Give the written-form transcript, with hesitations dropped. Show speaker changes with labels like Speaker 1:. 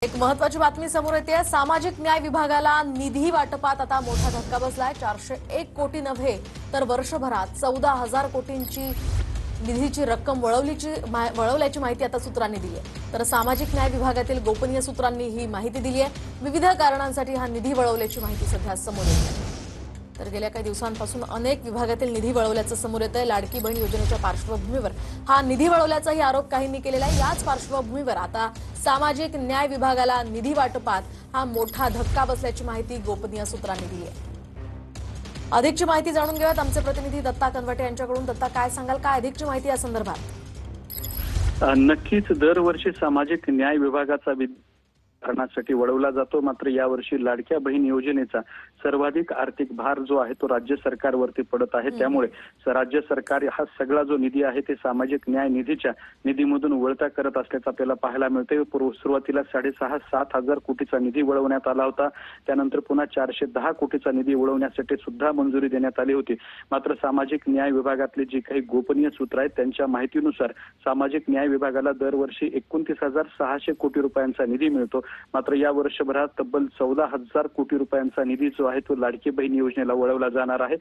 Speaker 1: एक महत्त्वाची बातमी समोर येते। सामाजिक न्याय विभागाला निधी वाटपात आता मोठा धक्का बसलाय। 401 कोटी नव्हे तर वर्षभरात 14,000 कोटींची निधीची रक्कम वळवल्याची माहिती आता सूत्रांनी दिली आहे। तर सामाजिक न्याय विभागातील गोपनीय सूत्रांनी ही माहिती दिली आहे। विविध कारणांसाठी हा निधी वळवल्याची माहिती सध्या समोर येते आहे। तर गेल्या काही दिवसांपासून अनेक विभागातील निधी वळवल्याचं समोर येतंय। लाडकी बहीण योजनेच्या पार्श्वभूमीवर हा निधी वळवल्याचाही आरोप काहींनी केलेला आहे। याच पार्श्वभूमीवर आता सामाजिक न्याय विभागाला निधी वाटपात हा मोठा धक्का बसल्याची माहिती गोपनीय सूत्रांनी दिली आहे। अधिकची माहिती जाणून घेऊयात आमचे प्रतिनिधी दत्ता कनवटे यांच्याकडून। दत्ता, काय सांगाल, काय अधिकची माहिती या संदर्भात?
Speaker 2: नक्कीच दरवर्षी सामाजिक न्याय विभागाचा कारणासाठी वळवला जातो, मात्र यावर्षी लाडक्या बहीण योजनेचा सर्वाधिक आर्थिक भार जो आहे तो राज्य सरकारवरती पडत आहे। त्यामुळे राज्य सरकार हा सगळा जो निधी आहे ते सामाजिक न्याय निधीच्या निधीमधून वळता करत असल्याचं आपल्याला पाहायला मिळतंय। सुरुवातीला 6,500-7,000 कोटीचा निधी वळवण्यात आला होता। त्यानंतर पुन्हा 410 कोटीचा निधी वळवण्यासाठी सुद्धा मंजुरी देण्यात आली होती। मात्र सामाजिक न्याय विभागातले जी काही गोपनीय सूत्र आहेत त्यांच्या माहितीनुसार सामाजिक न्याय विभागाला दरवर्षी 29,600 कोटी रुपयांचा निधी मिळतो। मात्र या वर्षभरात तब्बल 14,000 कोटी रुपयांचा निधी जो आहे तो लाडकी बहीण योजनेला वळवला जाणार आहे।